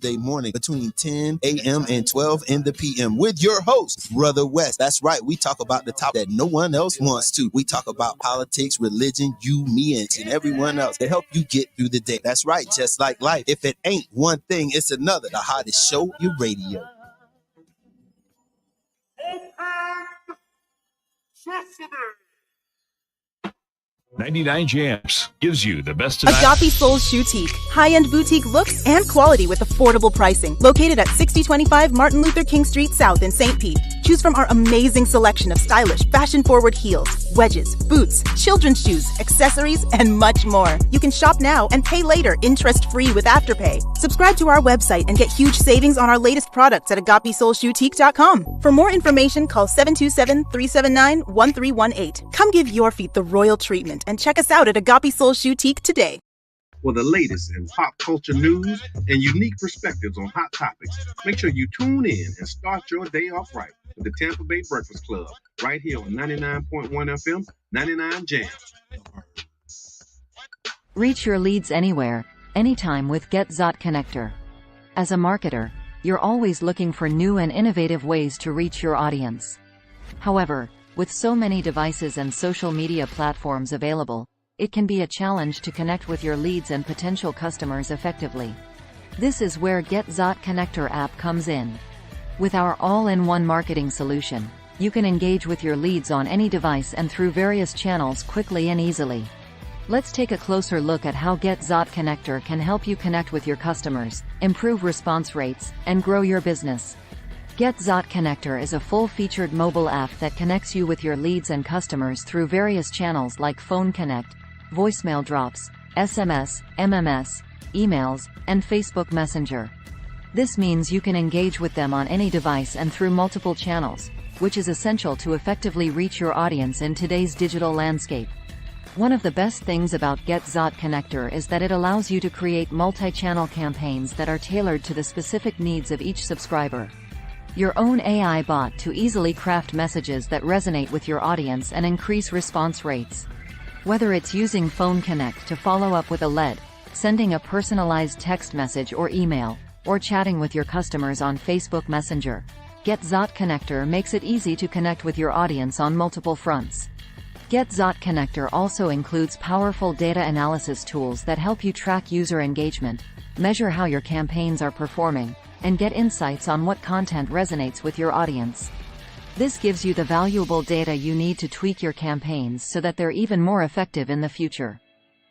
Thursday morning between 10 a.m. and 12 in the p.m. with your host, Brother West. That's right. We talk about the topic that no one else wants to. We talk about politics, religion, you, me, and everyone else to help you get through the day. That's right. Just like life. If it ain't one thing, it's another. The hottest show, your radio. 99 Jams gives you the best of Agape Soul Boutique. High-end boutique looks and quality with affordable pricing. Located at 6025 Martin Luther King Street South in St. Pete. Choose from our amazing selection of stylish, fashion-forward heels, wedges, boots, children's shoes, accessories, and much more. You can shop now and pay later, interest-free with Afterpay. Subscribe to our website and get huge savings on our latest products at agapesoulboutique.com. For more information, call 727-379-1318. Come give your feet the royal treatment and check us out at Agape Soul Boutique today. For the latest in pop culture news and unique perspectives on hot topics, make sure you tune in and start your day off right with the Tampa Bay Breakfast Club, right here on 99.1 FM, 99 Jams. Reach your leads anywhere, anytime with GetZot Connector. As a marketer, you're always looking for new and innovative ways to reach your audience. However, with so many devices and social media platforms available, it can be a challenge to connect with your leads and potential customers effectively. This is where GetZot Connector app comes in. With our all-in-one marketing solution, you can engage with your leads on any device and through various channels quickly and easily. Let's take a closer look at how GetZot Connector can help you connect with your customers, improve response rates, and grow your business. GetZot Connector is a full-featured mobile app that connects you with your leads and customers through various channels like Phone Connect, voicemail drops, SMS, MMS, emails, and Facebook Messenger. This means you can engage with them on any device and through multiple channels, which is essential to effectively reach your audience in today's digital landscape. One of the best things about GetZot Connector is that it allows you to create multi-channel campaigns that are tailored to the specific needs of each subscriber. Your own AI bot to easily craft messages that resonate with your audience and increase response rates. Whether it's using Phone Connect to follow up with a lead, sending a personalized text message or email, or chatting with your customers on Facebook Messenger, GetZot Connector makes it easy to connect with your audience on multiple fronts. GetZot Connector also includes powerful data analysis tools that help you track user engagement, measure how your campaigns are performing, and get insights on what content resonates with your audience. This gives you the valuable data you need to tweak your campaigns so that they're even more effective in the future.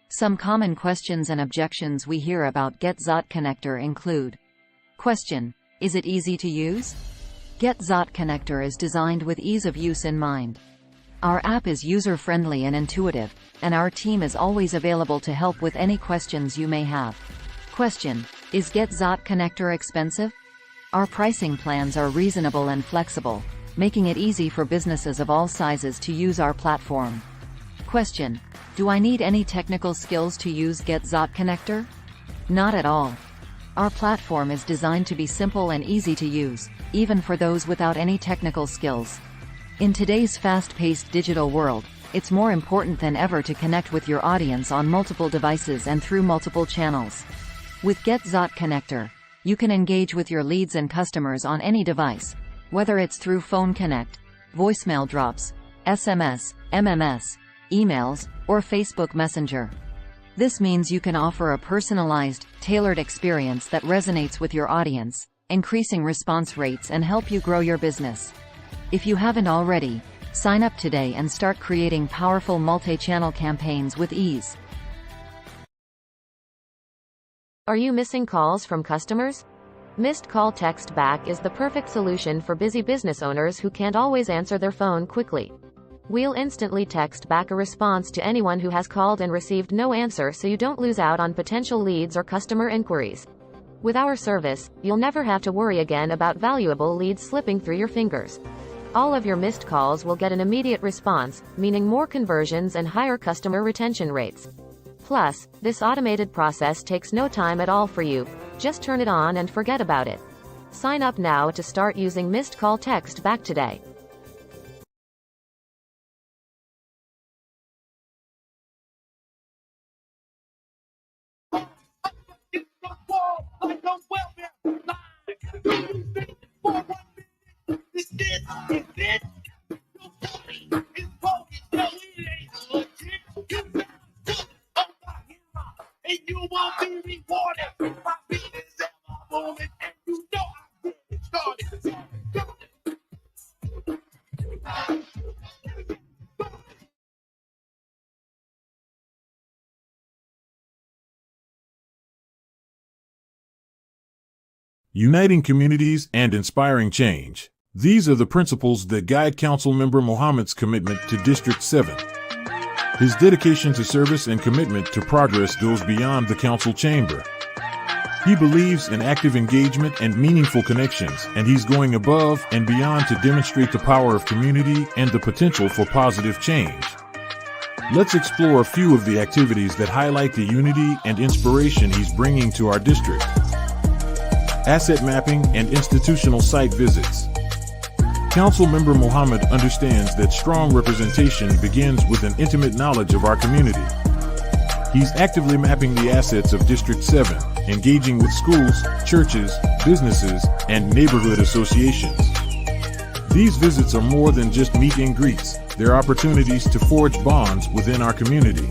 Some common questions and objections we hear about GetZot Connector include: Question: is it easy to use? GetZot Connector is designed with ease of use in mind. Our app is user-friendly and intuitive, and our team is always available to help with any questions you may have. Question: is GetZot Connector expensive? Our pricing plans are reasonable and flexible, making it easy for businesses of all sizes to use our platform. Question: do I need any technical skills to use GetZot Connector? Not at all. Our platform is designed to be simple and easy to use, even for those without any technical skills. In today's fast-paced digital world, it's more important than ever to connect with your audience on multiple devices and through multiple channels. With GetZot Connector, you can engage with your leads and customers on any device, whether it's through Phone Connect, voicemail drops, SMS, MMS, emails, or Facebook Messenger. This means you can offer a personalized, tailored experience that resonates with your audience, increasing response rates and help you grow your business. If you haven't already, sign up today and start creating powerful multi-channel campaigns with ease. Are you missing calls from customers? Missed call text back is the perfect solution for busy business owners who can't always answer their phone quickly. We'll instantly text back a response to anyone who has called and received no answer, so you don't lose out on potential leads or customer inquiries. With our service, you'll never have to worry again about valuable leads slipping through your fingers. All of your missed calls will get an immediate response, meaning more conversions and higher customer retention rates. Plus, this automated process takes no time at all for you. Just turn it on and forget about it. Sign up now to start using missed call text back today. Uniting communities and inspiring change. These are the principles that guide Councilmember Mohammed's commitment to District 7. His dedication to service and commitment to progress goes beyond the council chamber. He believes in active engagement and meaningful connections, and he's going above and beyond to demonstrate the power of community and the potential for positive change. Let's explore a few of the activities that highlight the unity and inspiration he's bringing to our district. Asset mapping and institutional site visits. Councilmember Mohammed understands that strong representation begins with an intimate knowledge of our community. He's actively mapping the assets of District 7, engaging with schools, churches, businesses, and neighborhood associations. These visits are more than just meet and greets. They're opportunities to forge bonds within our community.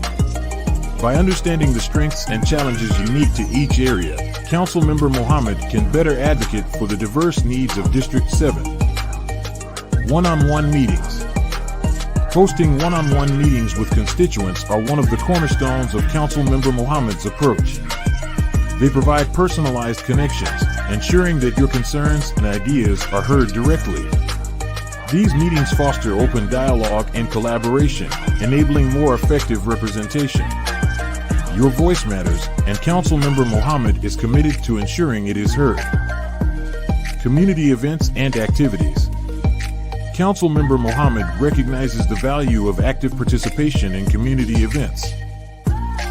By understanding the strengths and challenges unique to each area, Councilmember Mohammed can better advocate for the diverse needs of District 7. One-on-one meetings. Hosting one-on-one meetings with constituents are one of the cornerstones of Councilmember Mohammed's approach. They provide personalized connections, ensuring that your concerns and ideas are heard directly. These meetings foster open dialogue and collaboration, enabling more effective representation. Your voice matters, and Councilmember Mohammed is committed to ensuring it is heard. Community events and activities. Councilmember Mohammed recognizes the value of active participation in community events.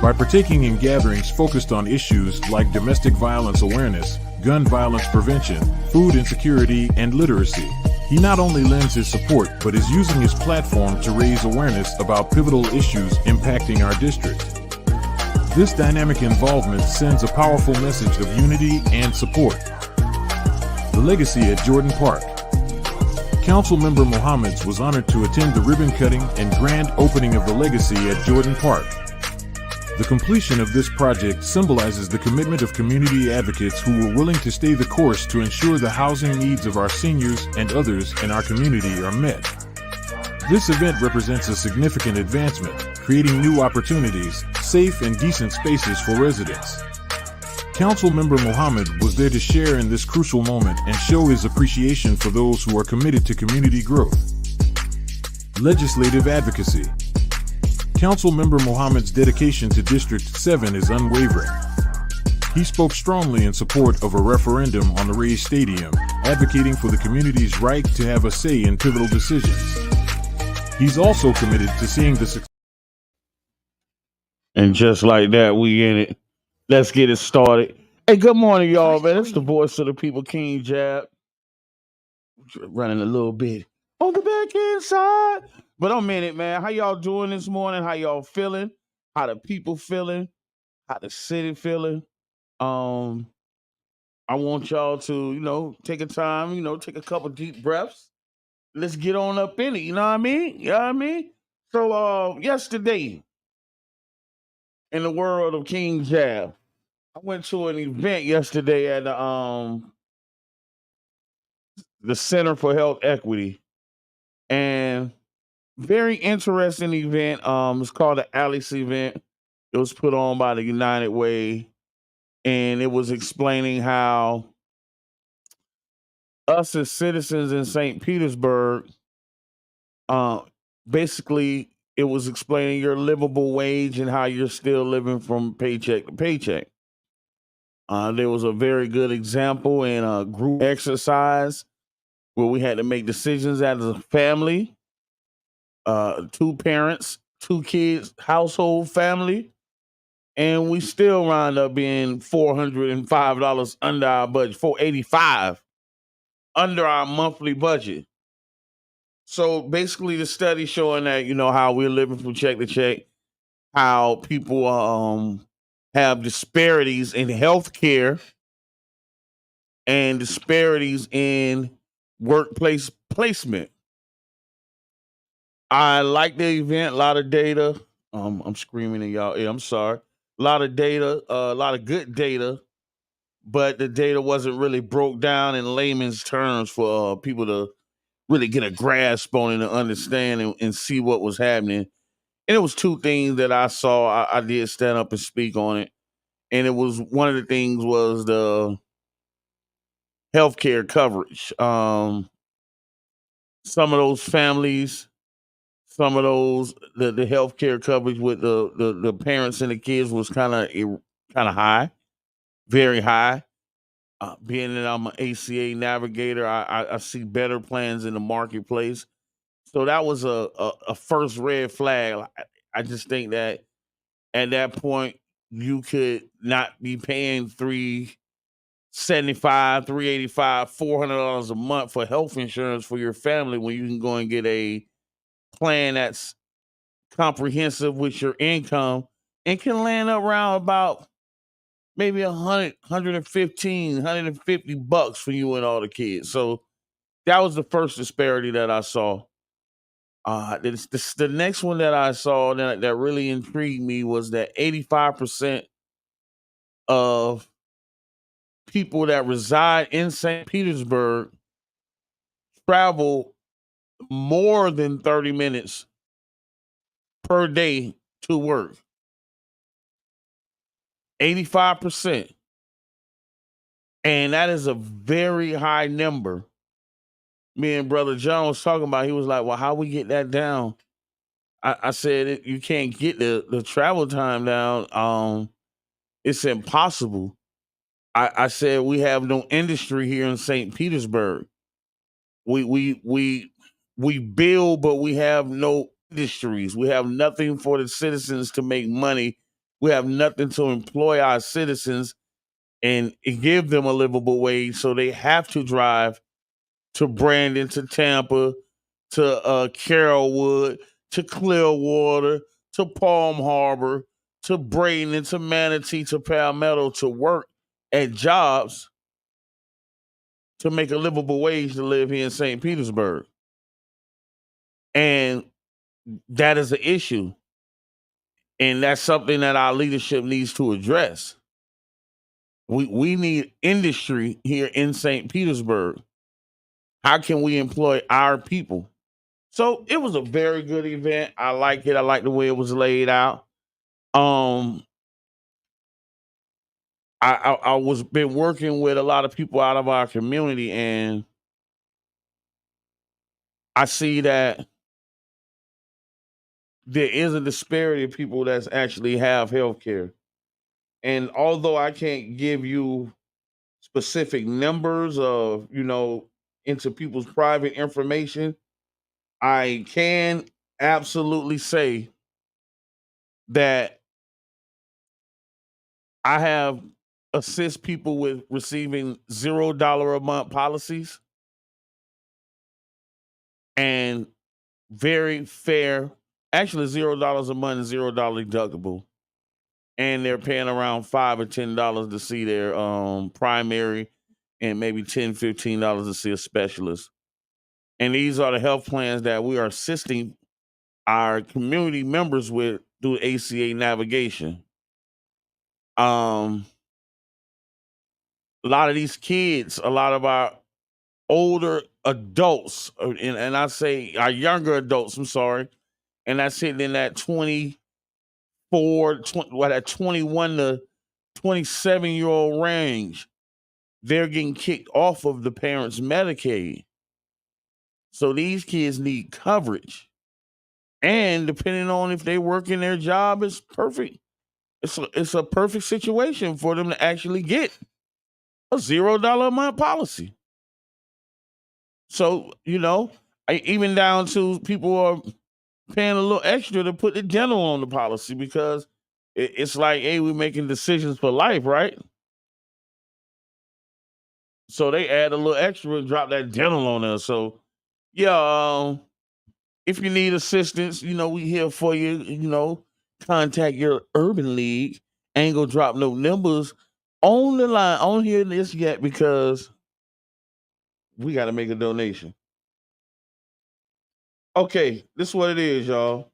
By partaking in gatherings focused on issues like domestic violence awareness, gun violence prevention, food insecurity, and literacy, he not only lends his support but is using his platform to raise awareness about pivotal issues impacting our district. This dynamic involvement sends a powerful message of unity and support. The legacy at Jordan Park. Councilmember Mohammed was honored to attend the ribbon cutting and grand opening of the legacy at Jordan Park. The completion of this project symbolizes the commitment of community advocates who were willing to stay the course to ensure the housing needs of our seniors and others in our community are met. This event represents a significant advancement, creating new opportunities, safe and decent spaces for residents. Councilmember Mohammed was there to share in this crucial moment and show his appreciation for those who are committed to community growth. Legislative advocacy. Councilmember Mohammed's dedication to District 7 is unwavering. He spoke strongly in support of a referendum on the Rays Stadium, advocating for the community's right to have a say in pivotal decisions. He's also committed to seeing the success. And just like that, we in it. Let's get it started. Hey, good morning, y'all, man. It's the voice of the people, King Jab. Running a little bit on the back end side. But I'm in it, man. How y'all doing this morning? How y'all feeling? How the people feeling? How the city feeling? I want y'all to, take a time, take a couple deep breaths. Let's get on up in it, you know what I mean? You know what I mean? So yesterday, in the world of King Jab, I went to an event yesterday at the Center for Health Equity, and very interesting event. It's called the Alice event. It was put on by the United Way, and it was explaining how us as citizens in St. Petersburg, basically, it was explaining your livable wage and how you're still living from paycheck to paycheck. There was a very good example in a group exercise where we had to make decisions as a family, 2 parents, 2 kids, household family, and we still wound up being $405 under our budget, $485 under our monthly budget. So basically, the study showing that how we're living from check to check, how people have disparities in healthcare and disparities in workplace placement. I like the event. A lot of data. I'm screaming at y'all. Yeah, I'm sorry. A lot of data. A lot of good data, but the data wasn't really broke down in layman's terms for people to really get a grasp on it and understand and see what was happening. And it was two things that I saw. I did stand up and speak on it, and it was one of the things was the healthcare coverage. Some of those families, some of those the healthcare coverage with the parents and the kids was kind of high, very high. Being that I'm an ACA navigator, I see better plans in the marketplace. So that was a first red flag. I just think that at that point you could not be paying 375, 385, $400 a month for health insurance for your family when you can go and get a plan that's comprehensive with your income and can land around about maybe 150 bucks for you and all the kids. So that was the first disparity that I saw. The next one that I saw that really intrigued me was that 85% of people that reside in St. Petersburg travel more than 30 minutes per day to work. 85%. And that is a very high number. Me and Brother John was talking about, he was like, well, how we get that down? I said, you can't get the travel time down. It's impossible. I said, we have no industry here in St. Petersburg. We build, but we have no industries. We have nothing for the citizens to make money. We have nothing to employ our citizens and give them a livable wage. So they have to drive to Brandon, to Tampa, to Carrollwood, to Clearwater, to Palm Harbor, to Bradenton, to Manatee, to Palmetto to work at jobs to make a livable wage to live here in St. Petersburg. And that is an issue. And that's something that our leadership needs to address. We need industry here in St. Petersburg. How can we employ our people? So it was a very good event. I like it. I like the way it was laid out. Um, I was been working with a lot of people out of our community, and I see that there is a disparity of people that's actually have health care. And although I can't give you specific numbers of, into people's private information, I can absolutely say that I have assist people with receiving $0 a month policies and very fair, actually $0 a month and $0 deductible. And they're paying around $5 or $10 to see their primary and maybe $10, $15 to see a specialist. And these are the health plans that we are assisting our community members with through ACA navigation. A lot of these kids, a lot of our older adults, and I say our younger adults, I'm sorry, and that's hitting in that 21 to 27-year-old range, they're getting kicked off of the parents' Medicaid. So these kids need coverage. And depending on if they work in their job, it's perfect. It's a perfect situation for them to actually get a $0 a month policy. So, even down to people are paying a little extra to put the dental on the policy because it's like, hey, we're making decisions for life, right? So they add a little extra and drop that dental on us. So, yeah, if you need assistance, we here for you. Contact your urban league. Ain't gonna drop no numbers on the line on here this yet because we got to make a donation. Okay, this is what it is, y'all.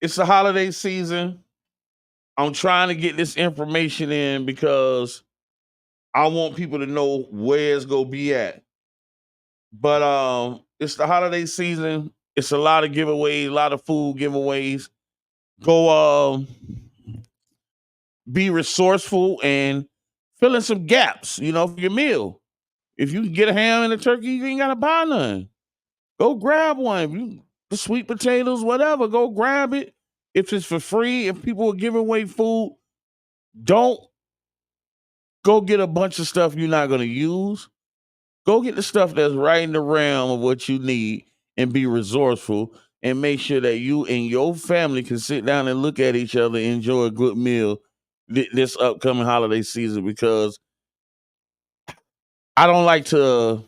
It's the holiday season. I'm trying to get this information in because I want people to know where it's gonna be at. But it's the holiday season. It's a lot of giveaways, a lot of food giveaways. Go be resourceful and fill in some gaps, for your meal. If you can get a ham and a turkey, you ain't gotta buy none. Go grab one. The sweet potatoes, whatever, go grab it. If it's for free, if people are giving away food, don't go get a bunch of stuff you're not gonna use. Go get the stuff that's right in the realm of what you need and be resourceful and make sure that you and your family can sit down and look at each other and enjoy a good meal this upcoming holiday season, because I don't like to,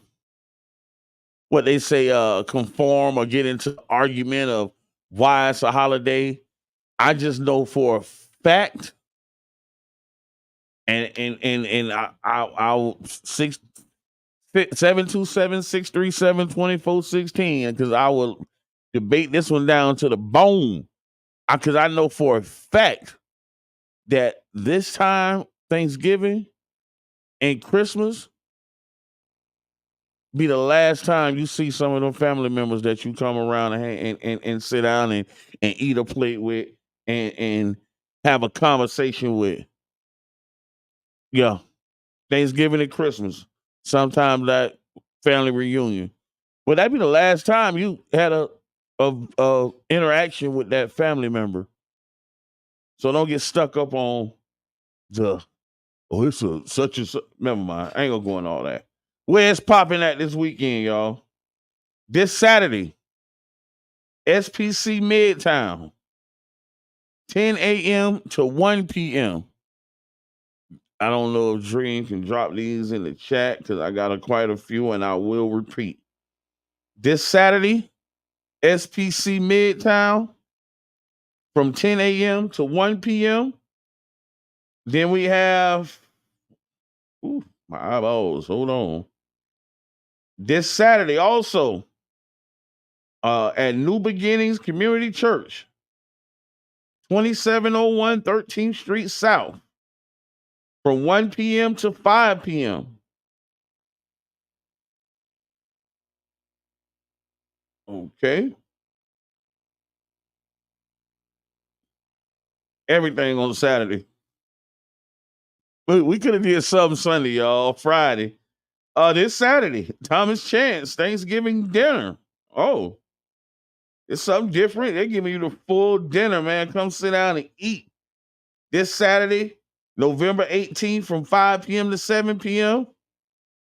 what they say, conform or get into the argument of why it's a holiday. I just know for a fact, and I'll 727-637-2416, because I will debate this one down to the bone. Because I know for a fact that this time, Thanksgiving and Christmas, be the last time you see some of them family members that you come around and sit down and eat a plate with and have a conversation with. Yeah. Thanksgiving and Christmas. Sometimes that family reunion. Would that be the last time you had a interaction with that family member? So don't get stuck up on it's a such and such. Never mind. I ain't gonna go on all that. Where's popping at this weekend, y'all? This Saturday, SPC Midtown, 10 a.m. to 1 p.m. I don't know if Dream can drop these in the chat because I got quite a few, and I will repeat. This Saturday, SPC Midtown, from 10 a.m. to 1 p.m. Then we have, my eyeballs, hold on. This Saturday also, at New Beginnings Community Church, 2701 13th Street South, from 1 p.m. to 5 p.m. Okay. Everything on Saturday. We could have did something Sunday, y'all. Friday. This Saturday, Thomas Chance Thanksgiving dinner. Oh, it's something different. They're giving you the full dinner, man. Come sit down and eat. This Saturday, November 18th, from 5 p.m. to 7 p.m.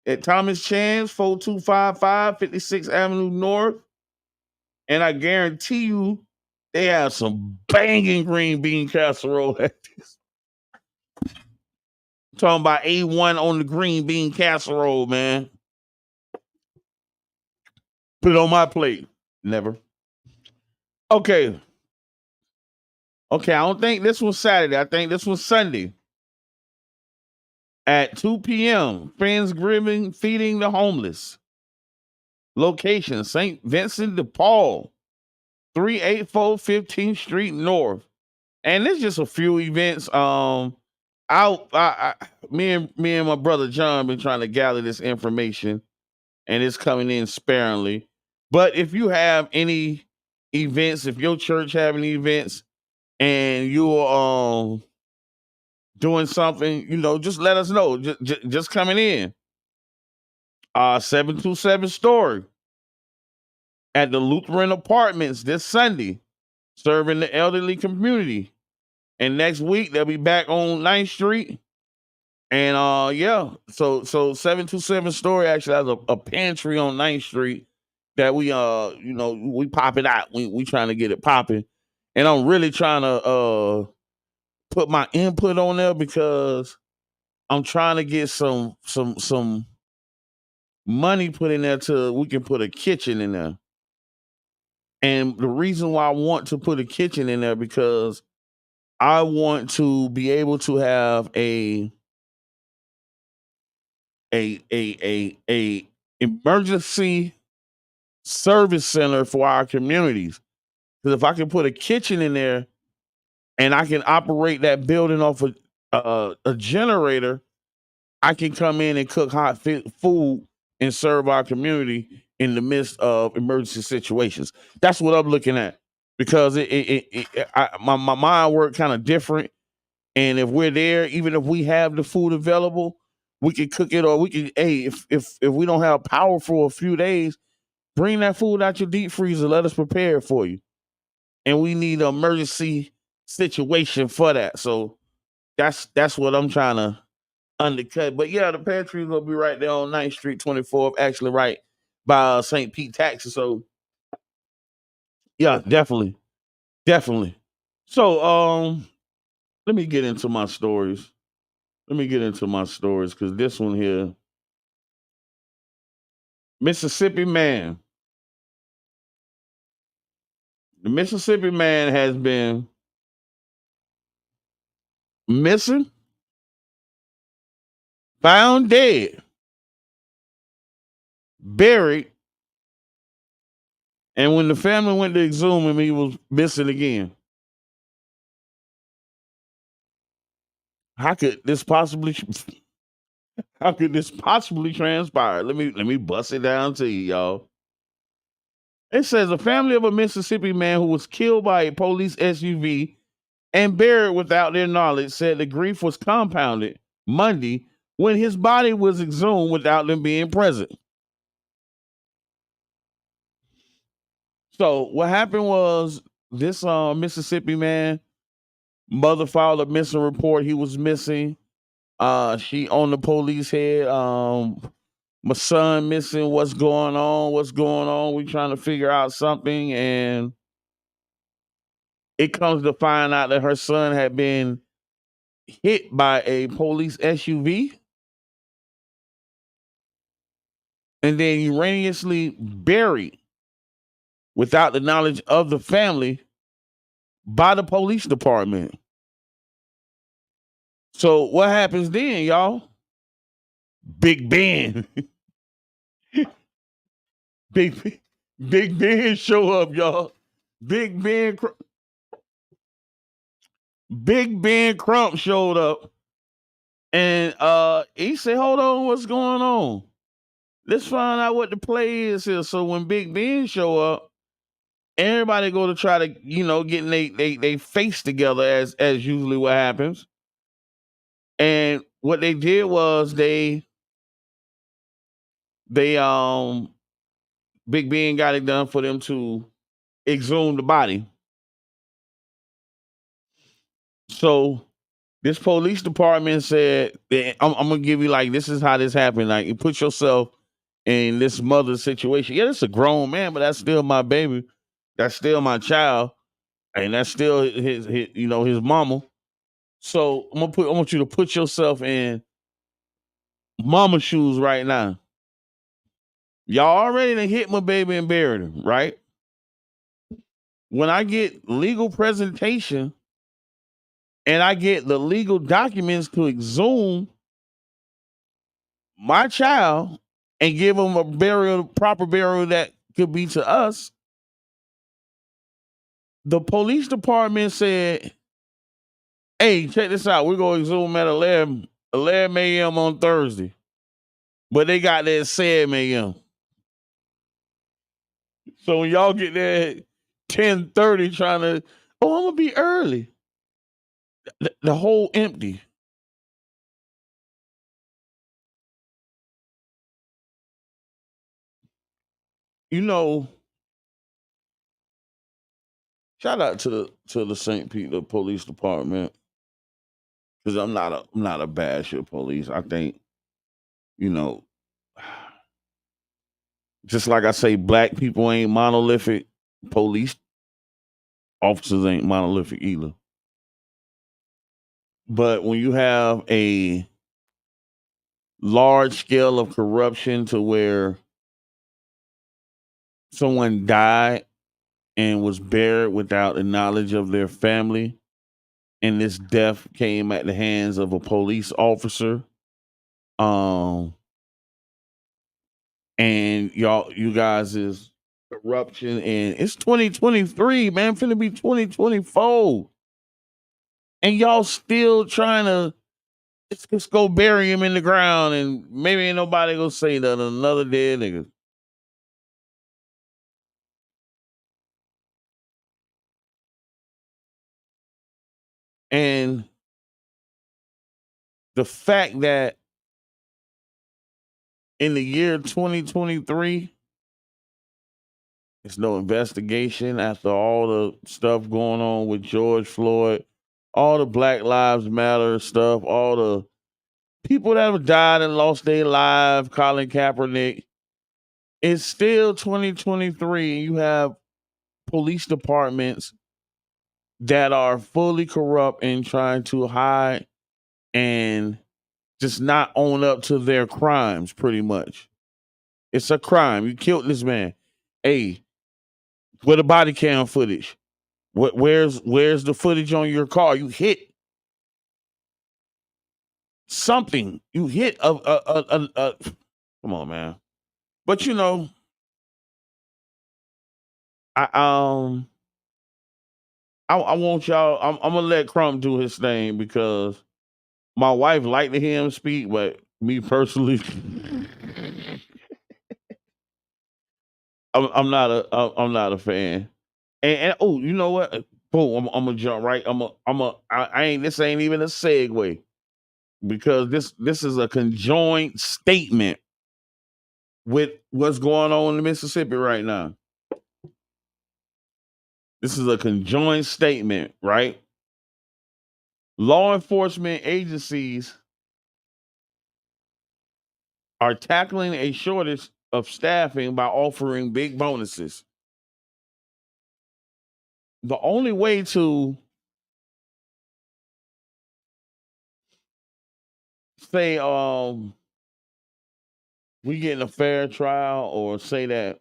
at Thomas Chance, 4255 56th Avenue North. And I guarantee you, they have some banging green bean casserole at this. I'm talking about A1 on the green bean casserole, man. Put it on my plate. Never. Okay. I don't think this was Saturday. I think this was Sunday. At 2 p.m., Friendsgiving Feeding the Homeless. Location, St. Vincent de Paul, 384 15th Street North. And there's just a few events. Me and my brother John been trying to gather this information, and it's coming in sparingly. But if you have any events, if your church have any events, and you're doing something, just let us know. Just coming in. 727 Story at the Lutheran Apartments this Sunday, serving the elderly community. And next week they'll be back on 9th Street. And so 727 Story actually has a pantry on 9th Street that we we pop it out. We trying to get it popping. And I'm really trying to put my input on there because I'm trying to get some money put in there till we can put a kitchen in there. And the reason why I want to put a kitchen in there because I want to be able to have a emergency service center for our communities. Because if I can put a kitchen in there and I can operate that building off a generator, I can come in and cook hot food and serve our community in the midst of emergency situations. That's what I'm looking at, because my mind work kind of different. And if we're there, even if we have the food available, we can cook it, or we can. Hey, if we don't have power for a few days, bring that food out your deep freezer. Let us prepare it for you. And we need an emergency situation for that. So that's what I'm trying to undercut. But yeah, the pantry is gonna be right there on 9th Street, 24th, actually right by St. Pete Taxi. So yeah, definitely. Definitely. So let me get into my stories. Because this one here, Mississippi man. The Mississippi man has been missing, found dead, buried, and when the family went to exhume him, he was missing again. How could this possibly transpire? Let me bust it down to you, y'all. It says a family of a Mississippi man who was killed by a police SUV and buried without their knowledge said the grief was compounded Monday when his body was exhumed without them being present. So what happened was this Mississippi man, mother filed a missing report. He was missing. She on the police head. My son missing. What's going on? We trying to figure out something, and it comes to find out that her son had been hit by a police SUV and then erroneously buried without the knowledge of the family by the police department. So what happens then, y'all? Big Ben. Big Ben show up, y'all. Big Ben Crump showed up, and he said, "Hold on, what's going on? Let's find out what the play is here." So when Big Ben show up, everybody go to try to, get they face together as usually what happens. And what they did was they Big Ben got it done for them to exhume the body. So this police department said, I'm gonna give you, like, this is how this happened. Like, you put yourself in this mother's situation. Yeah, it's a grown man, but that's still my baby. That's still my child, and that's still his mama. So I want you to put yourself in mama's shoes right now. Y'all already done hit my baby and buried him, right? When I get legal presentation and I get the legal documents to exhume my child and give him a proper burial that could be to us, the police department said, "Hey, check this out. We're going to exhume at 11 a.m. on Thursday." But they got there at 7 a.m. So when y'all get there at 10:30 trying to, I'm going to be early. The whole empty. Shout out to the St. Peter Police Department, because I'm not a basher of police. I think, just like I say, black people ain't monolithic. Police officers ain't monolithic either. But when you have a large scale of corruption to where someone died and was buried without the knowledge of their family, and this death came at the hands of a police officer, and you guys is corruption, and it's 2023, man. Finna be 2024, and y'all still trying to just go bury him in the ground, and maybe ain't nobody gonna say that another dead nigga. And the fact that in the year 2023, there's no investigation after all the stuff going on with George Floyd, all the Black Lives Matter stuff, all the people that have died and lost their lives, Colin Kaepernick. It's still 2023, and you have police departments that are fully corrupt and trying to hide and just not own up to their crimes, pretty much. It's a crime. You killed this man. Hey, where the body cam footage? Where's the footage on your car? You hit something. You hit a come on, man. But you know, I I want y'all. I'm gonna let Crump do his thing because my wife liked to hear him speak, but me personally, I'm not a fan. And oh, you know what? Boom, I'm gonna jump right. I ain't. This ain't even a segue because this is a conjoined statement with what's going on in Mississippi right now. This is a conjoined statement, right? Law enforcement agencies are tackling a shortage of staffing by offering big bonuses. The only way to say we getting a fair trial or say that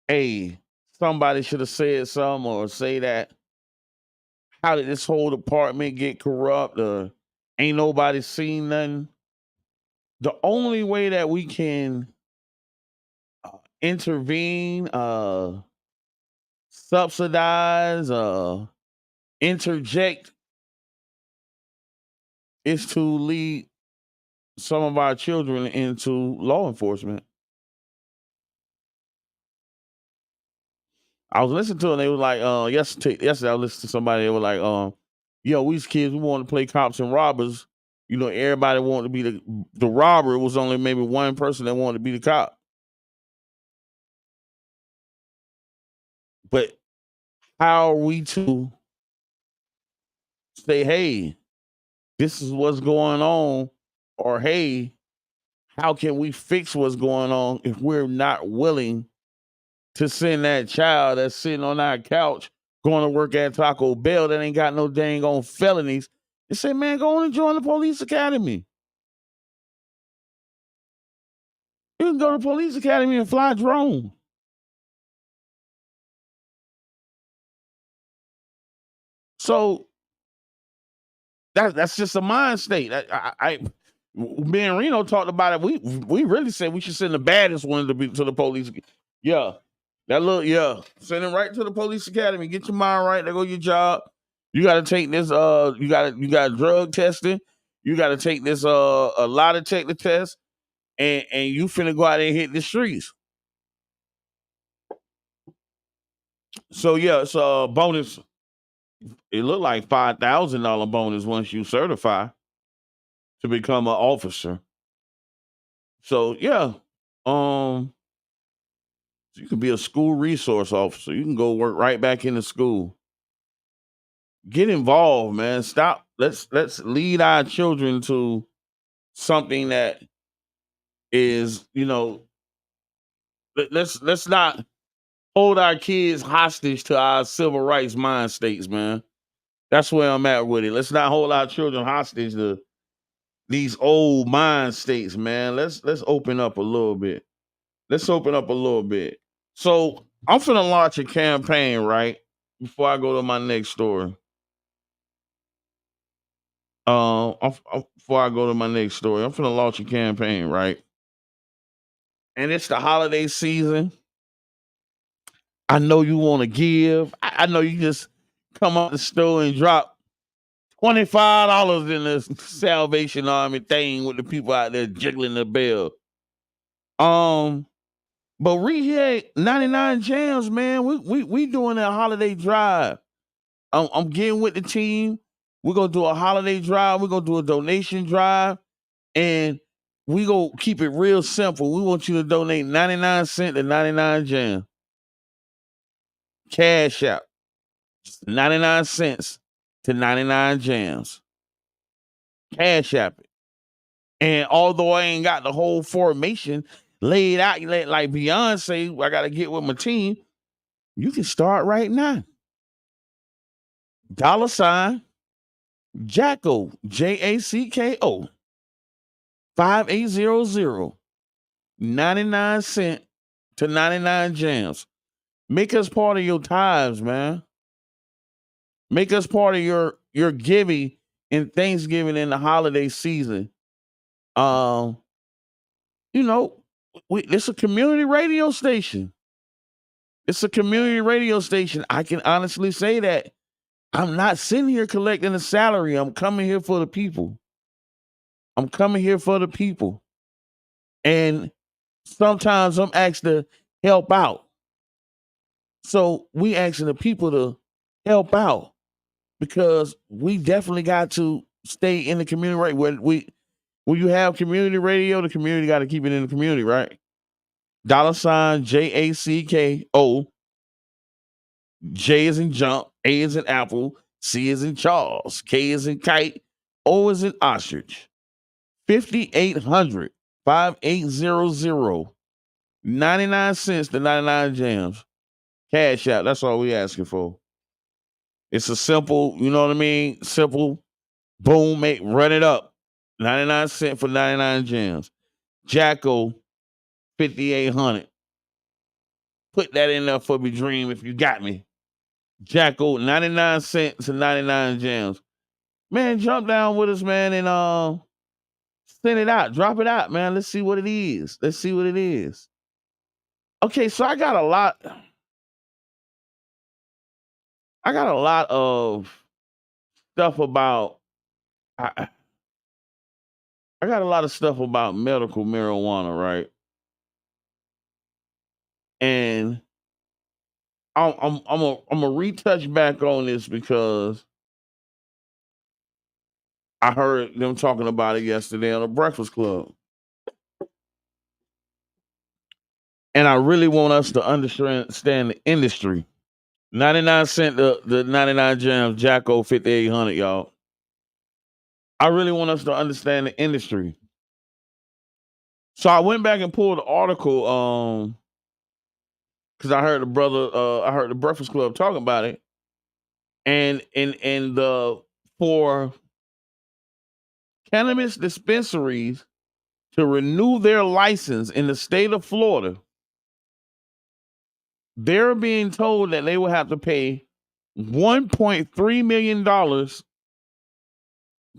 hey somebody should have said something or say that how did this whole department get corrupt or ain't nobody seen nothing. The only way that we can intervene, subsidize, interject is to lead some of our children into law enforcement. I was listening to it and they was like, yesterday I listened to somebody, they were like, yo, we kids, we want to play cops and robbers. You know, everybody wanted to be the robber. It was only maybe one person that wanted to be the cop. But how are we to say, hey, this is what's going on, or hey, how can we fix what's going on if we're not willing to send that child that's sitting on our couch going to work at Taco Bell that ain't got no dang on felonies and say, man, go on and join the police academy. You can go to police academy and fly a drone. So that's just a mind state. Me and Reno talked about it. We really said we should send the baddest one to the police. Yeah, send him right to the police academy. Get your mind right. There go your job. You got to take this. You got drug testing. You got to take this. A lie detector test, and you finna go out there and hit the streets. So yeah, it's a bonus. It looked like $5,000 bonus once you certify to become an officer. So yeah, you can be a school resource officer. You can go work right back in the school. Get involved, man. Stop. Let's lead our children to something that is, you know, let's not hold our kids hostage to our civil rights mind states, man. That's where I'm at with it. Let's not hold our children hostage to these old mind states, man. Let's open up a little bit. Let's open up a little bit. So I'm finna launch a campaign, right? Before I go to my next story. Before I go to my next story, I'm finna launch a campaign, right? And it's the holiday season. I know you want to give. I know you just come out the store and drop $25 in the Salvation Army thing with the people out there jiggling the bell. But we here 99 Jams, man. We doing a holiday drive. I'm getting with the team. We're gonna do a holiday drive. We're gonna do a donation drive, and we gonna keep it real simple. We want you to donate 99 cents to 99 Jams. Cash out 99 cents to 99 Jams. Cash app it. And although I ain't got the whole formation laid out like Beyonce, I got to get with my team. You can start right now. $ Jacko, Jacko, 5800, 99 cents to 99 Jams. Make us part of your tithes, man. Make us part of your giving in Thanksgiving and the holiday season. You know, it's a community radio station. It's a community radio station. I can honestly say that. I'm not sitting here collecting a salary. I'm coming here for the people. I'm coming here for the people. And sometimes I'm asked to help out. So we asking the people to help out because we definitely got to stay in the community. Right? When you have community radio, the community got to keep it in the community, right? $ Jacko. J is in jump, A is in apple, C is in Charles, K is in kite, O is in ostrich. 5800, 5800, 99 cents to 99 Jams. Cash out. That's all we asking for. It's a simple, you know what I mean? Simple, boom, run it up. 99 cents for 99 Jams. Jacko, 5800. Put that in there for me, Dream, if you got me. Jacko, 99 cents to 99 Jams. Man, jump down with us, man, and send it out. Drop it out, man. Let's see what it is. Let's see what it is. Okay, so I got a lot of stuff about I got a lot of stuff about medical marijuana, right? And I'm a retouch back on this because I heard them talking about it yesterday on the Breakfast Club. And I really want us to understand the industry. 99 cent the 99 Jams, Jacko 5800, y'all. I really want us to understand the industry. So I went back and pulled the article because I heard the Breakfast Club talking about it. And for cannabis dispensaries to renew their license in the state of Florida, they're being told that they will have to pay $1.3 million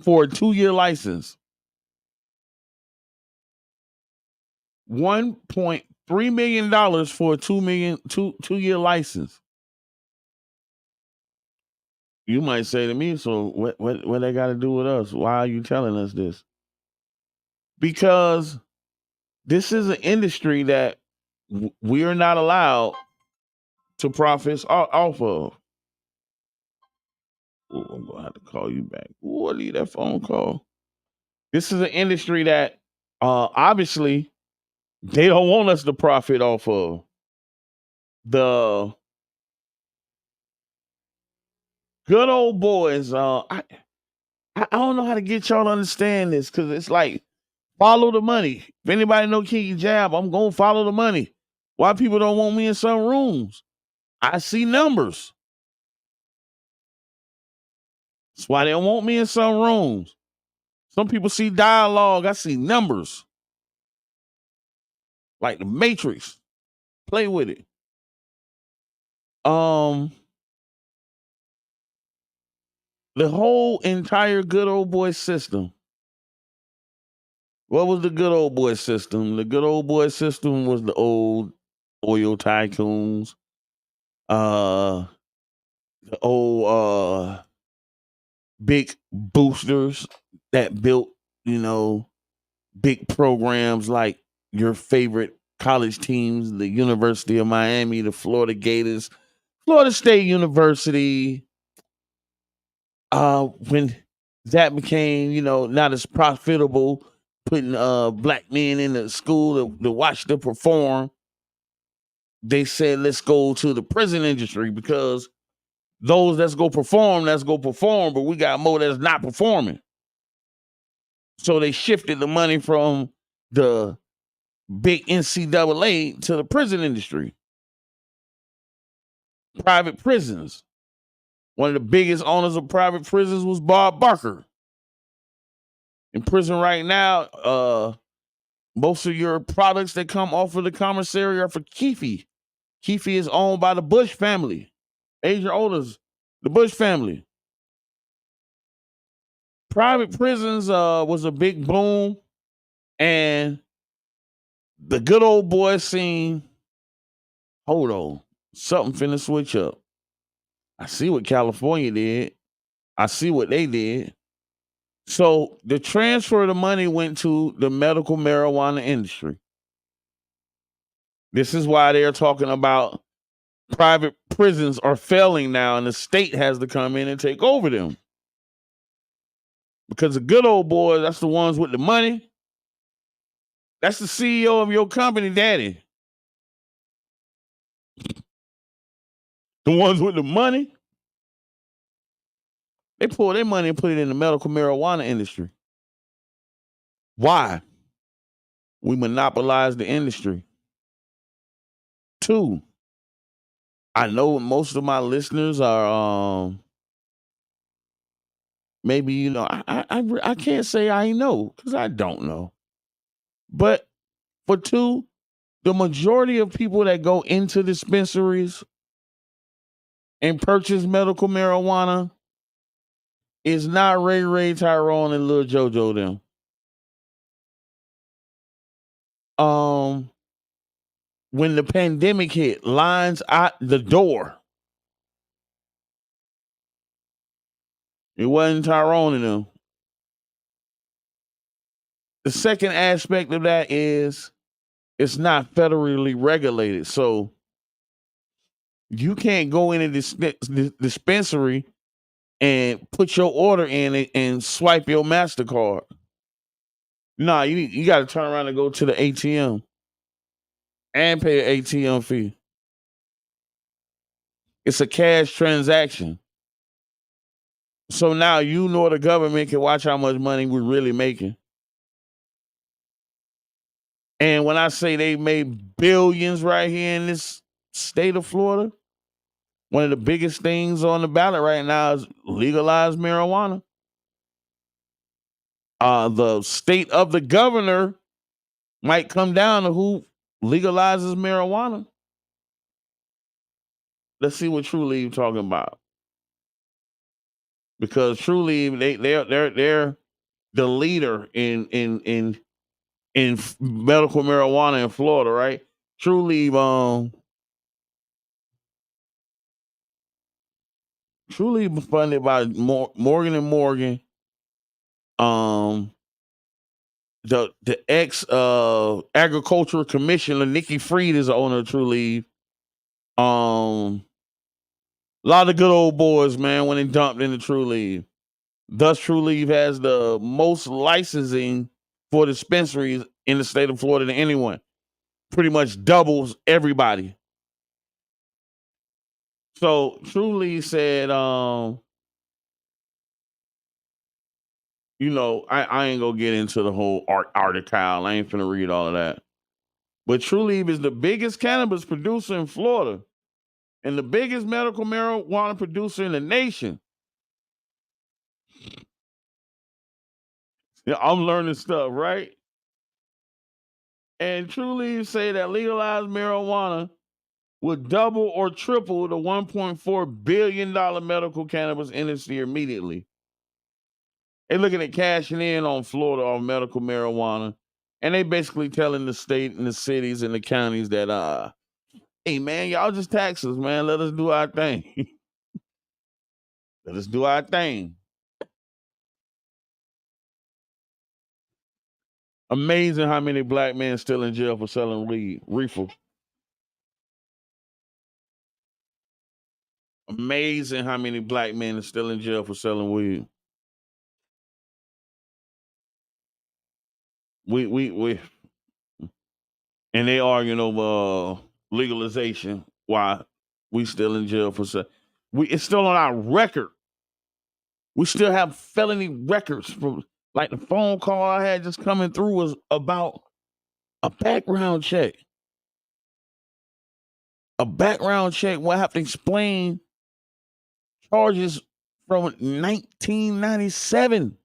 for a 2-year license. $1.3 million for a 2-year license. You might say to me, so what they got to do with us? Why are you telling us this? Because this is an industry that we are not allowed to profit off of. Ooh, I'm going to have to call you back. Ooh, I need that phone call. This is an industry that obviously they don't want us to profit off of. The good old boys, I don't know how to get y'all to understand this because it's like follow the money. If anybody know King Jab, I'm going to follow the money. Why people don't want me in some rooms? I see numbers. That's why they don't want me in some rooms. Some people see dialogue. I see numbers. Like the Matrix. Play with it. The whole entire good old boy system. What was the good old boy system? The good old boy system was the old oil tycoons. uh, the old big boosters that built, big programs like your favorite college teams, the University of Miami, the Florida Gators, Florida State University. When that became, not as profitable, putting black men in the school to watch them perform, they said let's go to the prison industry because those that's go perform, but we got more that's not performing. So they shifted the money from the big NCAA to the prison industry. Private prisons. One of the biggest owners of private prisons was Bob Barker. In prison right now, most of your products that come off of the commissary are for Keefe. Keefe is owned by the Bush family. Adrian Olders, the Bush family. Private prisons was a big boom, and the good old boy scene. Hold on, something finna switch up. I see what California did. I see what they did. So the transfer of the money went to the medical marijuana industry. This is why they're talking about private prisons are failing now, and the state has to come in and take over them. Because the good old boys, that's the ones with the money. That's the CEO of your company, daddy. The ones with the money, they pull their money and put it in the medical marijuana industry. Why? We monopolize the industry. 2, I know most of my listeners are maybe, I can't say I know because I don't know. But for 2, the majority of people that go into dispensaries and purchase medical marijuana is not Ray Tyrone and Lil JoJo them. When the pandemic hit, lines out the door. It wasn't Tyrone and them. The second aspect of that is it's not federally regulated. So you can't go in a dispensary and put your order in and swipe your MasterCard. Nah, you got to turn around and go to the ATM and pay an ATM fee. It's a cash transaction. So now the government can watch how much money we're really making. And when I say they made billions right here in this state of Florida, one of the biggest things on the ballot right now is legalized marijuana. The state of the governor might come down to who legalizes marijuana. Let's see what True Leave talking about. Because True Leave, they're the leader in medical marijuana in Florida, right? True Leave, True Leave funded by Morgan and Morgan. The ex agricultural commissioner Nikki Freed is the owner of True Leave. A lot of good old boys, man, when they dumped into True Leave. Thus, True Leave has the most licensing for dispensaries in the state of Florida than anyone. Pretty much doubles everybody. So True Leave said, I ain't gonna get into the whole article. I ain't finna read all of that. But True Leave is the biggest cannabis producer in Florida and the biggest medical marijuana producer in the nation. Yeah, I'm learning stuff, right? And True Leave say that legalized marijuana would double or triple the $1.4 billion medical cannabis industry immediately. They're looking at cashing in on Florida on medical marijuana. And they basically telling the state and the cities and the counties that Hey, man, y'all just tax us, man. Let us do our thing. Let us do our thing. Amazing how many black men still in jail for selling weed, reefer. Amazing how many black men are still in jail for selling weed. We and they arguing over legalization. Why we still in jail for it's still on our record. We still have felony records from like the phone call I had just coming through was about a background check. A background check will have to explain charges from 1997.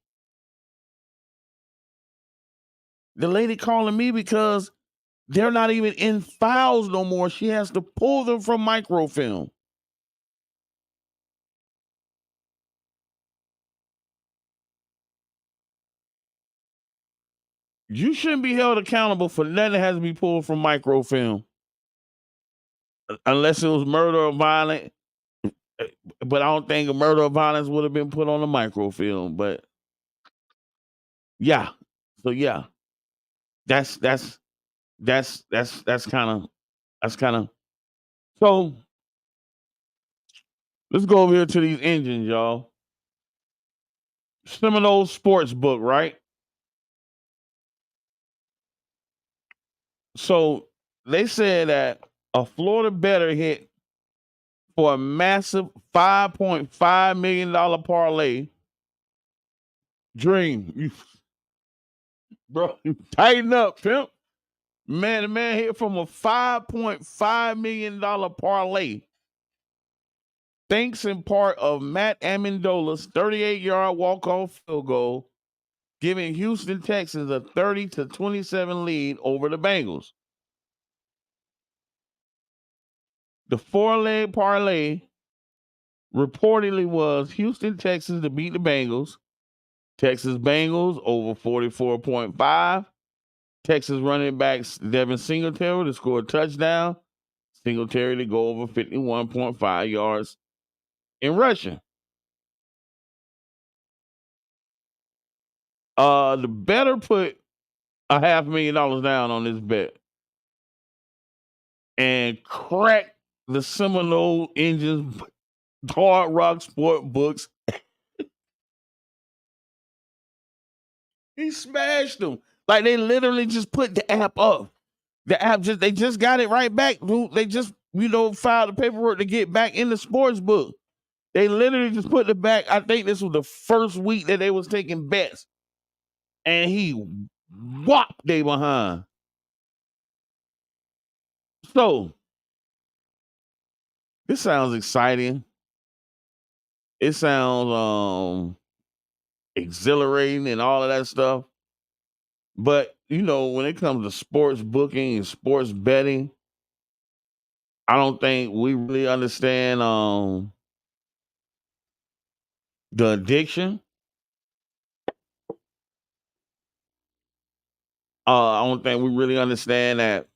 The lady calling me because they're not even in files no more. She has to pull them from microfilm. You shouldn't be held accountable for nothing that has to be pulled from microfilm. Unless it was murder or violence. But I don't think a murder or violence would have been put on a microfilm. But yeah. So yeah. That's kind of so let's go over here to these engines, y'all. Semino sports book, right? So they said that a Florida bettor hit for a massive $5.5 million parlay. Dream. Bro, tighten up, pimp. Man, the man hit from a $5.5 million parlay. Thanks in part of Matt Amendola's 38-yard walk-off field goal, giving Houston Texans a 30-27 lead over the Bengals. The four-leg parlay reportedly was Houston Texans to beat the Bengals, Texas Bengals over 44.5, Texas running backs Devin Singletary to score a touchdown, Singletary to go over 51.5 yards in rushing. The bettor put a $500,000 down on this bet and cracked the Seminole Engines Hard Rock Sport books. He smashed them. Like they literally just put the app up. The app they just got it right back. They just, filed the paperwork to get back in the sports book. They literally just put it back. I think this was the first week that they was taking bets. And he whopped they behind. So, this sounds exciting. It sounds exhilarating and all of that stuff. But, when it comes to sports booking and sports betting, I don't think we really understand the addiction. I don't think we really understand that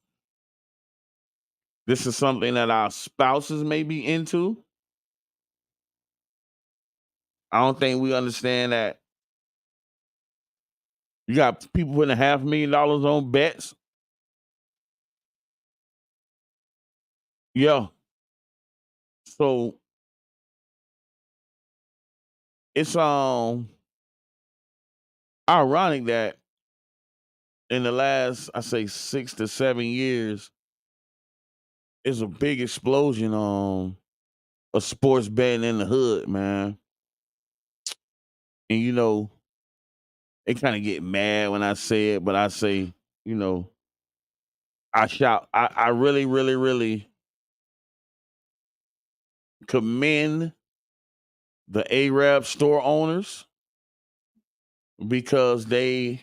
this is something that our spouses may be into. I don't think we understand that you got people putting $500,000 on bets. Yeah. So it's ironic that in the last, I say 6 to 7 years, it's a big explosion on a sports betting in the hood, man. And they kind of get mad when I say it, but I say, I shout. I really, really, really commend the Arab store owners because they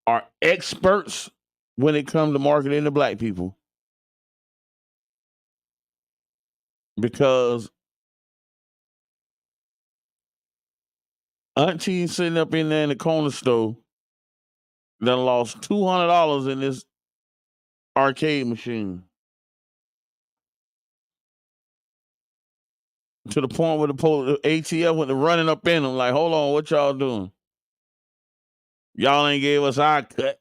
are experts when it comes to marketing to black people. Because Auntie sitting up in there in the corner store done lost $200 in this arcade machine. to the point where the ATF went to running up in them like, hold on, what y'all doing? Y'all ain't gave us our cut.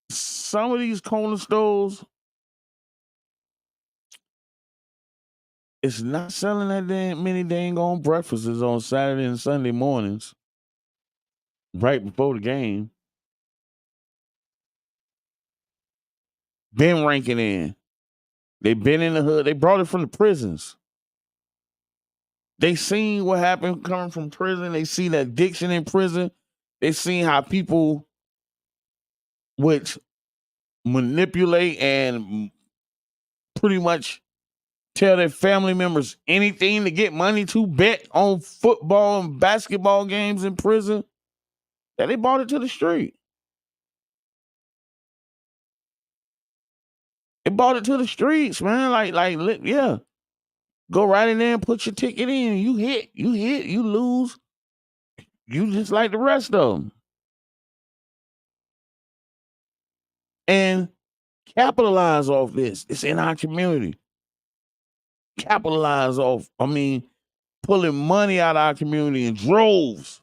Some of these corner stores, it's not selling that many dang on breakfasts on Saturday and Sunday mornings, right before the game. Been ranking in. They been in the hood. They brought it from the prisons. They seen what happened coming from prison. They see that addiction in prison. They seen how people would manipulate and pretty much tell their family members anything to get money to bet on football and basketball games in prison. That they brought it to the street. They brought it to the streets, man. Yeah. Go right in there and put your ticket in. You hit, you lose. You just like the rest of them. And capitalize off this. It's in our community. Capitalize off, pulling money out of our community in droves.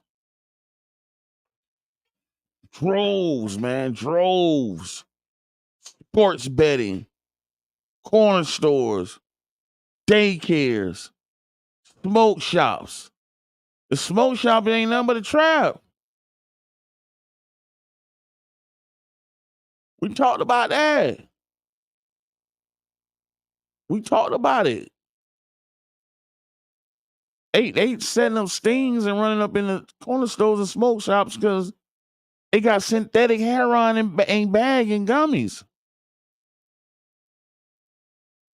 Droves, man. Droves. Sports betting. Corner stores. Daycares. Smoke shops. The smoke shop ain't nothing but a trap. We talked about that. We talked about it. They setting up stings and running up in the corner stores and smoke shops because they got synthetic heroin and bag and gummies.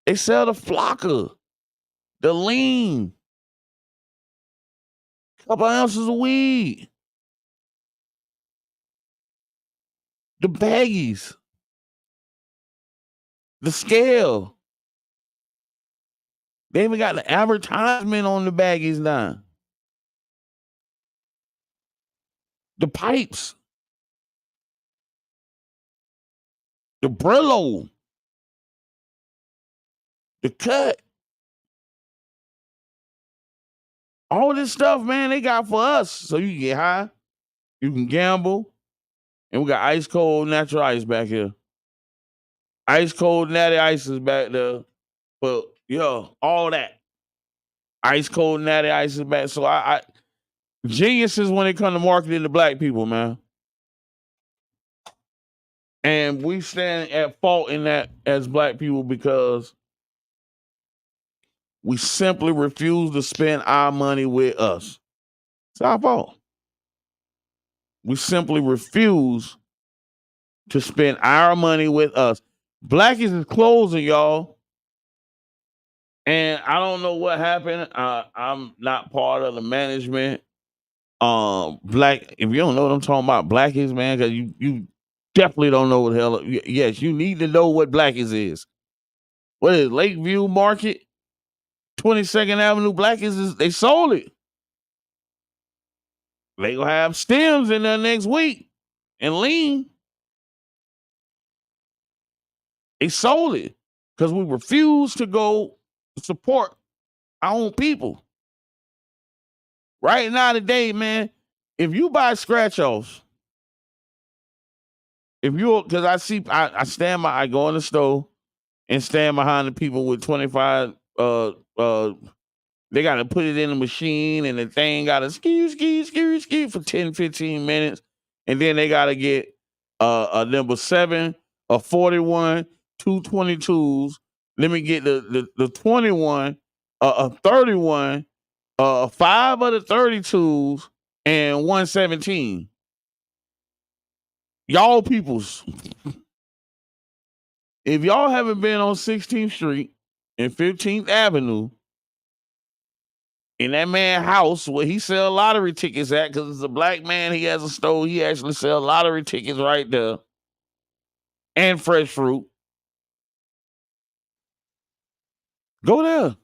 They sell the flocker, the lean, couple ounces of weed, the baggies, the scale. They even got the advertisement on the baggies now. The pipes. The Brillo. The cut. All this stuff, man, they got for us. So you can get high, you can gamble, and we got ice cold natural ice back here. Ice cold natty ice is back there. But all that. Ice cold natty ice is back. So I geniuses when it comes to marketing to black people, man. And we stand at fault in that as black people because we simply refuse to spend our money with us. It's our fault. We simply refuse to spend our money with us. Blackies is closing, y'all. And I don't know what happened. I'm not part of the management. Black, if you don't know what I'm talking about, Blackies, man, because you definitely don't know what the hell. Yes, you need to know what Blackies is. What is Lakeview Market? 22nd Avenue Blackies is, they sold it. They gonna have stems in there next week and lean. They sold it because we refuse to go support our own people. Right now today, man, if you buy scratch offs, because I go in the store and stand behind the people with 25, they got to put it in the machine and the thing got to ski for 10, 15 minutes. And then they got to get a number 7, a 41, 2 22s. Let me get the 21, a 31, 5 of the 32s, and 117. Y'all peoples, if y'all haven't been on 16th Street and 15th Avenue, in that man's house where he sell lottery tickets at, because it's a black man, he has a store, he actually sell lottery tickets right there. And fresh fruit. Go there.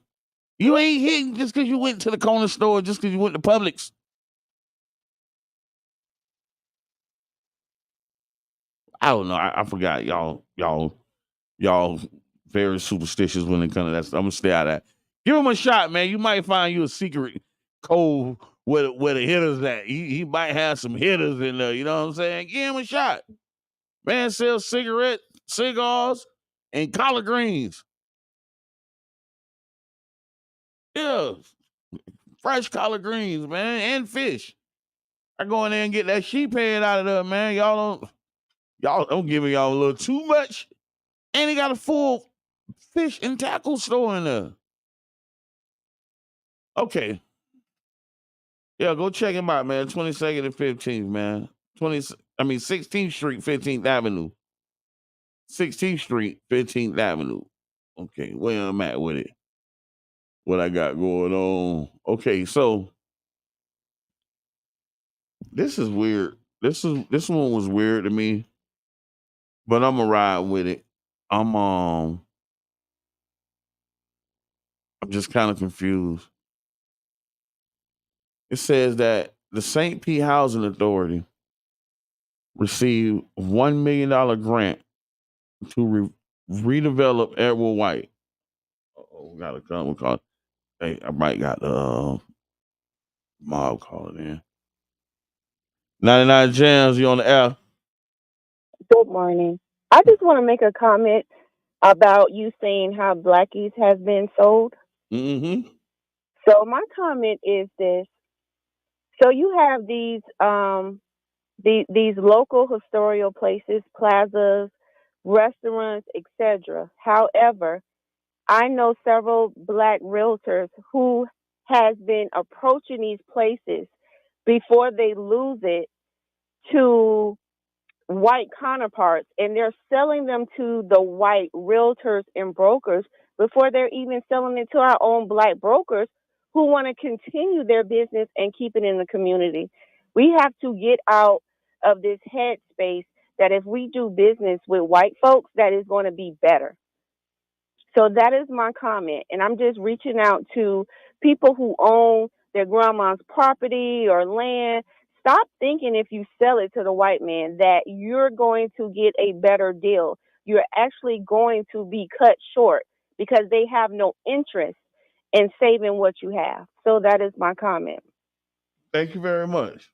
You ain't hitting just because you went to the corner store, just because you went to Publix. I don't know. I forgot. Y'all very superstitious when it comes to that stuff. I'm gonna stay out of that. Give him a shot, man. You might find you a secret code where the hitters at. He might have some hitters in there. You know what I'm saying? Give him a shot. Man sells cigarettes, cigars, and collard greens. Yeah, fresh collard greens, man, and fish. I go in there and get that sheep head out of there, man. Y'all don't give me y'all a little too much. And he got a full fish and tackle store in there. Okay. Yeah, go check him out, man. 22nd and 15th, man. 16th Street, 15th Avenue. 16th Street, 15th Avenue. Okay, where I'm at with it. What I got going on. Okay, so this is weird. This one was weird to me, but I'm gonna ride with it. I'm just kind of confused. It says that the St. Pete Housing Authority received $1 million grant to redevelop Edward White. Oh, we gotta come. Hey, I might got the mob calling in. 99 Jams, you on the air? Good morning. I just want to make a comment about you saying how Blackies has been sold. Mm-hmm. So my comment is this: so you have these local historical places, plazas, restaurants, etc. However, I know several Black realtors who has been approaching these places before they lose it to white counterparts, and they're selling them to the white realtors and brokers before they're even selling it to our own Black brokers who want to continue their business and keep it in the community. We have to get out of this headspace that if we do business with white folks, that is going to be better. So that is my comment. And I'm just reaching out to people who own their grandma's property or land. Stop thinking if you sell it to the white man that you're going to get a better deal. You're actually going to be cut short because they have no interest in saving what you have. So that is my comment. Thank you very much.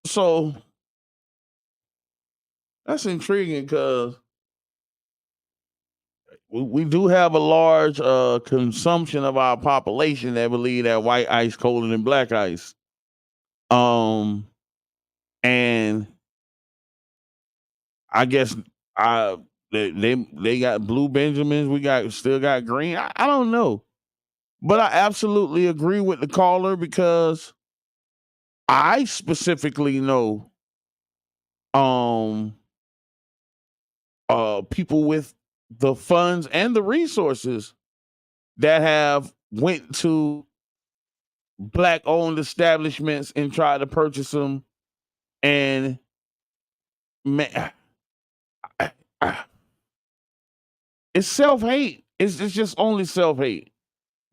So that's intriguing because we do have a large consumption of our population that believe that white ice colder than black ice. And I guess they got blue Benjamins. We still got green. I don't know, but I absolutely agree with the caller because I specifically know um people with the funds and the resources that have went to Black owned establishments and tried to purchase them, and man, it's self-hate. It's just only self-hate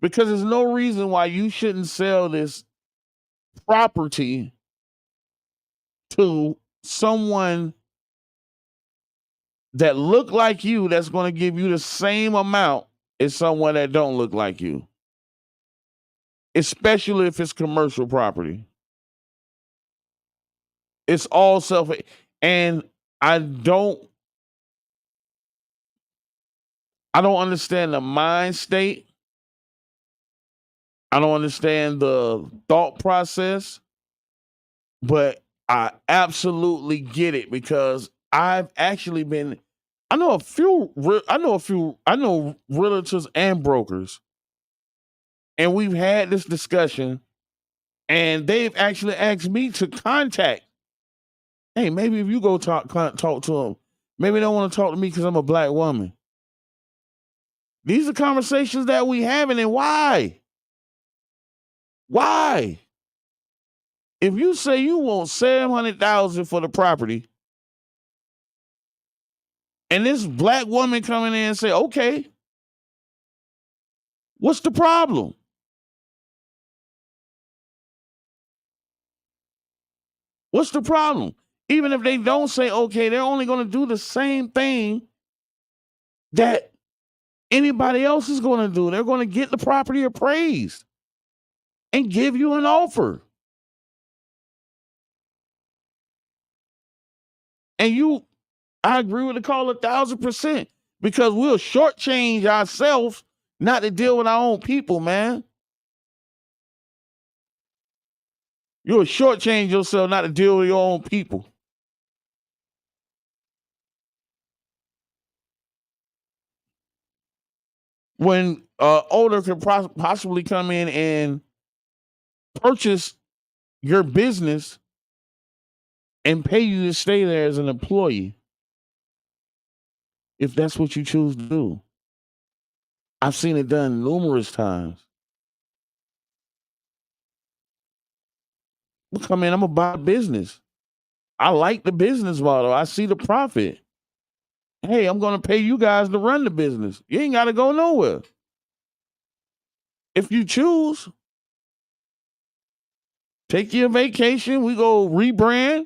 because there's no reason why you shouldn't sell this property to someone that look like you that's going to give you the same amount as someone that don't look like you, especially if it's commercial property. It's all self-hate. And I don't understand the mind state. I don't understand the thought process, but I absolutely get it because I've actually been. I know realtors and brokers, and we've had this discussion, and they've actually asked me to contact. Hey, maybe if you go talk to them, maybe they don't want to talk to me because I'm a Black woman. These are conversations that we having, and why? Why? If you say you want $700,000 for the property, and this Black woman coming in and say, okay, what's the problem? What's the problem? Even if they don't say okay, they're only going to do the same thing that anybody else is going to do. They're going to get the property appraised and give you an offer. And I agree with the call 1,000%, because we'll shortchange ourselves not to deal with our own people, man. You'll shortchange yourself not to deal with your own people. When owner could possibly come in and purchase your business and pay you to stay there as an employee, if that's what you choose to do. I've seen it done numerous times. Come in, I'm about business. I like the business model. I see the profit. Hey, I'm going to pay you guys to run the business. You ain't got to go nowhere. If you choose, take your vacation. We go rebrand.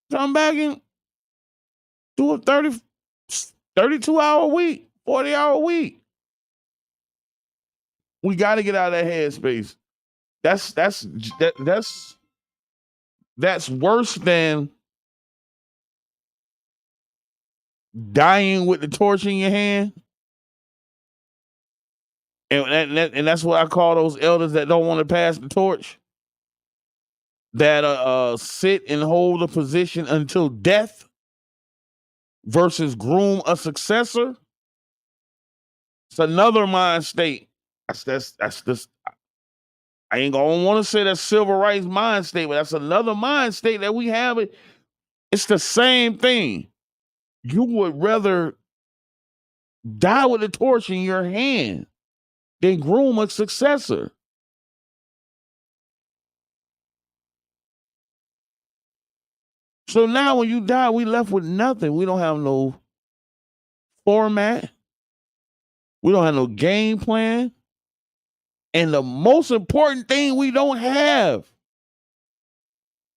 Come back and do a 32-hour week, 40-hour week. We got to get out of that headspace. That's worse than dying with the torch in your hand. And that's what I call those elders that don't want to pass the torch, that sit and hold a position until death versus groom a successor. It's another mind state. That's just, I ain't gonna want to say that's civil rights mind state, but that's another mind state that we have. It's the same thing. You would rather die with a torch in your hand than groom a successor. So now when you die, we left with nothing. We don't have no format. We don't have no game plan. And the most important thing we don't have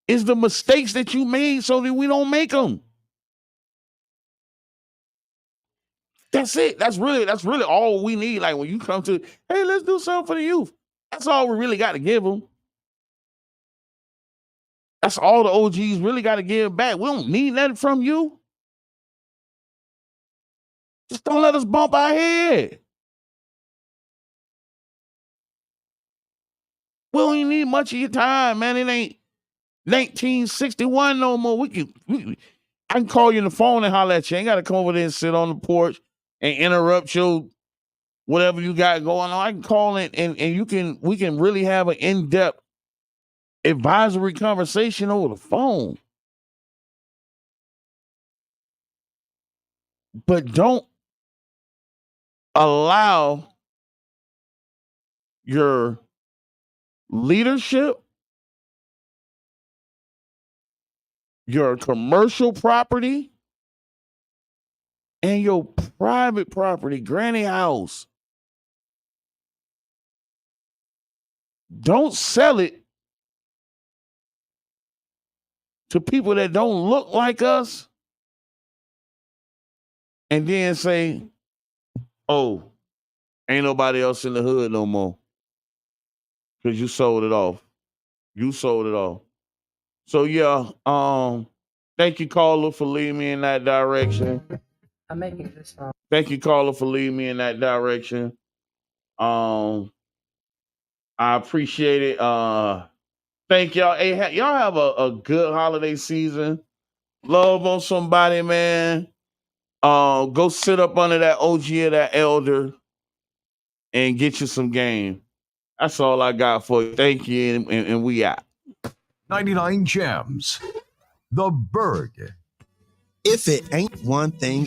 is the mistakes that you made so that we don't make them. That's it. That's really all we need. Like when you come to, hey, let's do something for the youth. That's all we really got to give them. That's all the OGs really got to give back. We don't need nothing from you. Just don't let us bump our head. We don't even need much of your time, man. It ain't 1961 no more. I can call you on the phone and holler at you. I ain't got to come over there and sit on the porch and interrupt your whatever you got going on. I can call it and we can really have an in-depth advisory conversation over the phone. But don't allow your leadership, your commercial property, and your private property, granny house. Don't sell it to people that don't look like us and then say, oh, ain't nobody else in the hood no more because you sold it off. You sold it off. So yeah, thank you, caller, for leading me in that direction. I'm making this song. Thank you, caller, for leading me in that direction. I appreciate it. Thank y'all. Hey, y'all have a good holiday season. Love on somebody, man. Go sit up under that OG or that elder and get you some game. That's all I got for you. Thank you, and we out. 99 Gems. The Bird. If it ain't one thing